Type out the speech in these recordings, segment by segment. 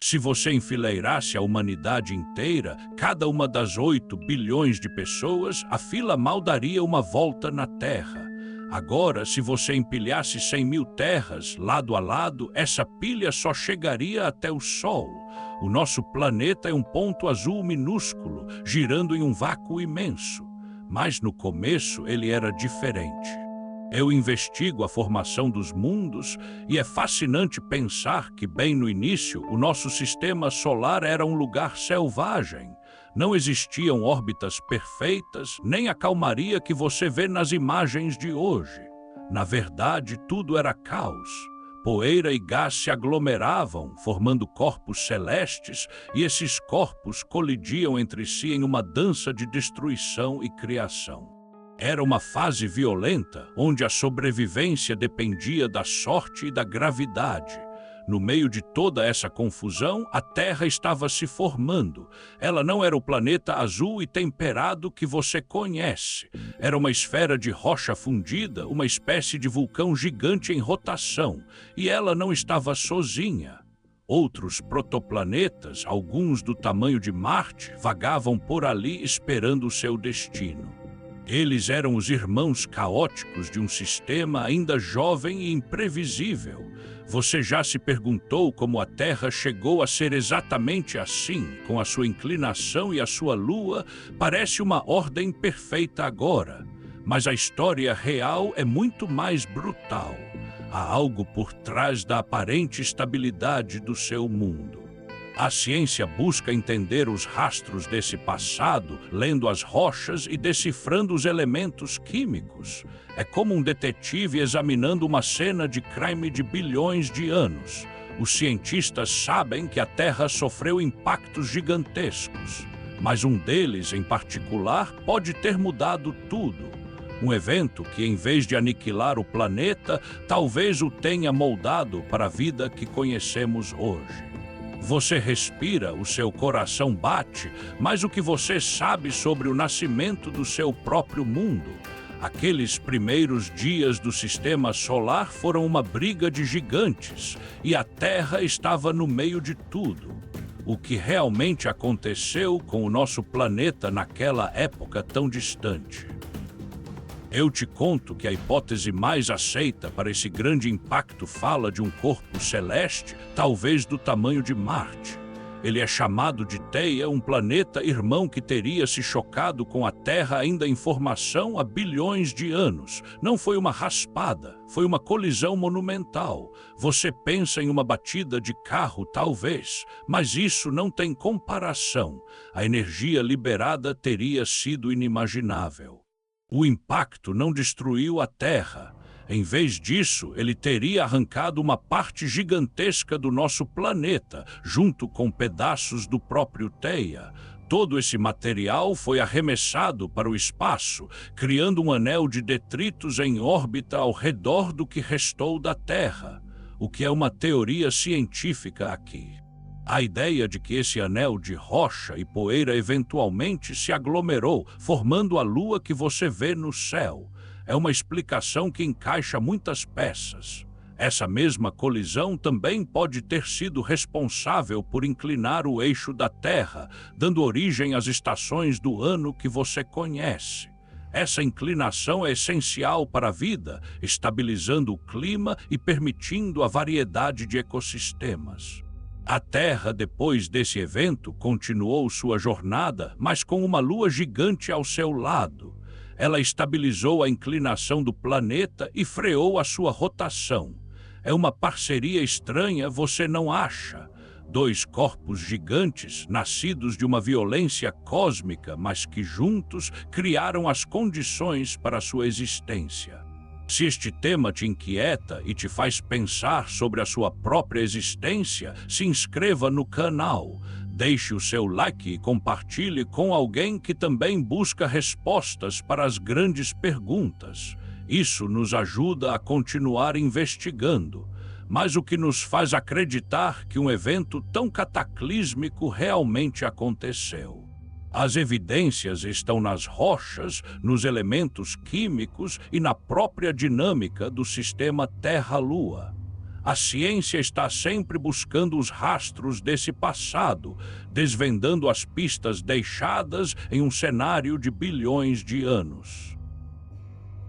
Se você enfileirasse a humanidade inteira, cada uma das 8 bilhões de pessoas, a fila mal daria uma volta na Terra. Agora, se você empilhasse 100 mil terras, lado a lado, essa pilha só chegaria até o Sol. O nosso planeta é um ponto azul minúsculo, girando em um vácuo imenso. Mas no começo ele era diferente. Eu investigo a formação dos mundos e é fascinante pensar que, bem no início, o nosso sistema solar era um lugar selvagem. Não existiam órbitas perfeitas, nem a calmaria que você vê nas imagens de hoje. Na verdade, tudo era caos. Poeira e gás se aglomeravam, formando corpos celestes, e esses corpos colidiam entre si em uma dança de destruição e criação. Era uma fase violenta, onde a sobrevivência dependia da sorte e da gravidade. No meio de toda essa confusão, a Terra estava se formando. Ela não era o planeta azul e temperado que você conhece. Era uma esfera de rocha fundida, uma espécie de vulcão gigante em rotação. E ela não estava sozinha. Outros protoplanetas, alguns do tamanho de Marte, vagavam por ali esperando o seu destino. Eles eram os irmãos caóticos de um sistema ainda jovem e imprevisível. Você já se perguntou como a Terra chegou a ser exatamente assim, com a sua inclinação e a sua lua? Parece uma ordem perfeita agora, mas a história real é muito mais brutal. Há algo por trás da aparente estabilidade do seu mundo. A ciência busca entender os rastros desse passado, lendo as rochas e decifrando os elementos químicos. É como um detetive examinando uma cena de crime de bilhões de anos. Os cientistas sabem que a Terra sofreu impactos gigantescos, mas um deles, em particular, pode ter mudado tudo. Um evento que, em vez de aniquilar o planeta, talvez o tenha moldado para a vida que conhecemos hoje. Você respira, o seu coração bate, mas o que você sabe sobre o nascimento do seu próprio mundo? Aqueles primeiros dias do sistema solar foram uma briga de gigantes, e a Terra estava no meio de tudo. O que realmente aconteceu com o nosso planeta naquela época tão distante? Eu te conto que a hipótese mais aceita para esse grande impacto fala de um corpo celeste, talvez do tamanho de Marte. Ele é chamado de Theia, um planeta irmão que teria se chocado com a Terra ainda em formação há bilhões de anos. Não foi uma raspada, foi uma colisão monumental. Você pensa em uma batida de carro, talvez, mas isso não tem comparação. A energia liberada teria sido inimaginável. O impacto não destruiu a Terra. Em vez disso, ele teria arrancado uma parte gigantesca do nosso planeta, junto com pedaços do próprio Theia. Todo esse material foi arremessado para o espaço, criando um anel de detritos em órbita ao redor do que restou da Terra, o que é uma teoria científica aqui. A ideia de que esse anel de rocha e poeira eventualmente se aglomerou, formando a lua que você vê no céu, é uma explicação que encaixa muitas peças. Essa mesma colisão também pode ter sido responsável por inclinar o eixo da Terra, dando origem às estações do ano que você conhece. Essa inclinação é essencial para a vida, estabilizando o clima e permitindo a variedade de ecossistemas. A Terra, depois desse evento, continuou sua jornada, mas com uma lua gigante ao seu lado. Ela estabilizou a inclinação do planeta e freou a sua rotação. É uma parceria estranha, você não acha? Dois corpos gigantes, nascidos de uma violência cósmica, mas que juntos criaram as condições para sua existência. Se este tema te inquieta e te faz pensar sobre a sua própria existência, se inscreva no canal, deixe o seu like e compartilhe com alguém que também busca respostas para as grandes perguntas. Isso nos ajuda a continuar investigando, mas o que nos faz acreditar que um evento tão cataclísmico realmente aconteceu. As evidências estão nas rochas, nos elementos químicos e na própria dinâmica do sistema Terra-Lua. A ciência está sempre buscando os rastros desse passado, desvendando as pistas deixadas em um cenário de bilhões de anos.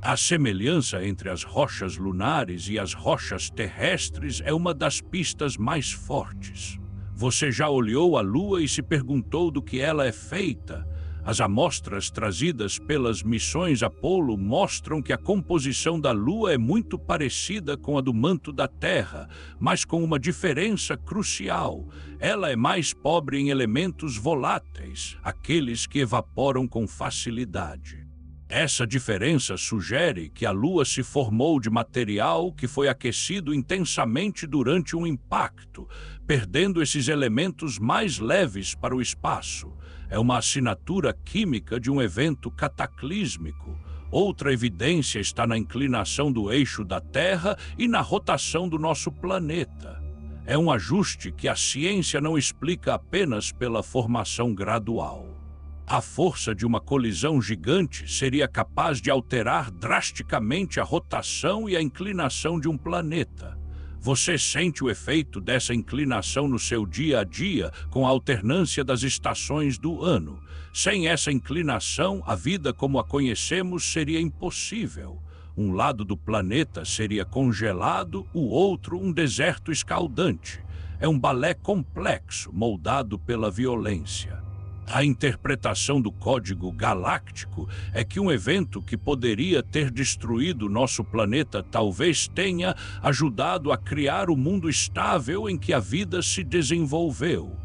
A semelhança entre as rochas lunares e as rochas terrestres é uma das pistas mais fortes. Você já olhou a Lua e se perguntou do que ela é feita? As amostras trazidas pelas missões Apollo mostram que a composição da Lua é muito parecida com a do manto da Terra, mas com uma diferença crucial. Ela é mais pobre em elementos voláteis, aqueles que evaporam com facilidade. Essa diferença sugere que a Lua se formou de material que foi aquecido intensamente durante um impacto, perdendo esses elementos mais leves para o espaço. É uma assinatura química de um evento cataclísmico. Outra evidência está na inclinação do eixo da Terra e na rotação do nosso planeta. É um ajuste que a ciência não explica apenas pela formação gradual. A força de uma colisão gigante seria capaz de alterar drasticamente a rotação e a inclinação de um planeta. Você sente o efeito dessa inclinação no seu dia a dia com a alternância das estações do ano. Sem essa inclinação, a vida como a conhecemos seria impossível. Um lado do planeta seria congelado, o outro um deserto escaldante. É um balé complexo, moldado pela violência. A interpretação do código galáctico é que um evento que poderia ter destruído nosso planeta talvez tenha ajudado a criar o mundo estável em que a vida se desenvolveu.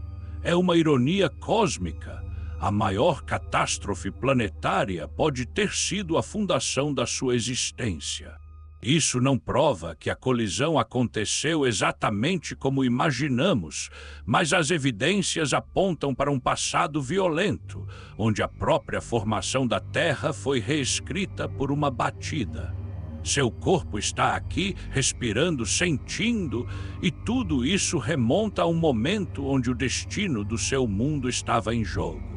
É uma ironia cósmica. A maior catástrofe planetária pode ter sido a fundação da sua existência. Isso não prova que a colisão aconteceu exatamente como imaginamos, mas as evidências apontam para um passado violento, onde a própria formação da Terra foi reescrita por uma batida. Seu corpo está aqui, respirando, sentindo, e tudo isso remonta a um momento onde o destino do seu mundo estava em jogo.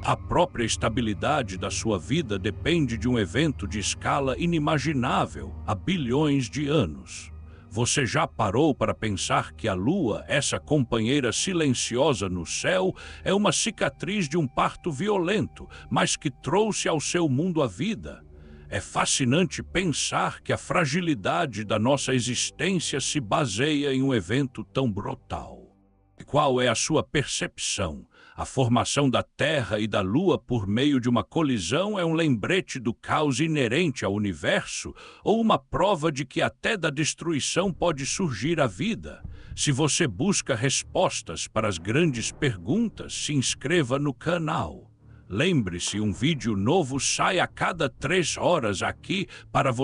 A própria estabilidade da sua vida depende de um evento de escala inimaginável há bilhões de anos. Você já parou para pensar que a Lua, essa companheira silenciosa no céu, é uma cicatriz de um parto violento, mas que trouxe ao seu mundo a vida? É fascinante pensar que a fragilidade da nossa existência se baseia em um evento tão brutal. Qual é a sua percepção? A formação da Terra e da Lua por meio de uma colisão é um lembrete do caos inerente ao universo ou uma prova de que até da destruição pode surgir a vida? Se você busca respostas para as grandes perguntas, se inscreva no canal. Lembre-se, um vídeo novo sai a cada 3 horas aqui para você.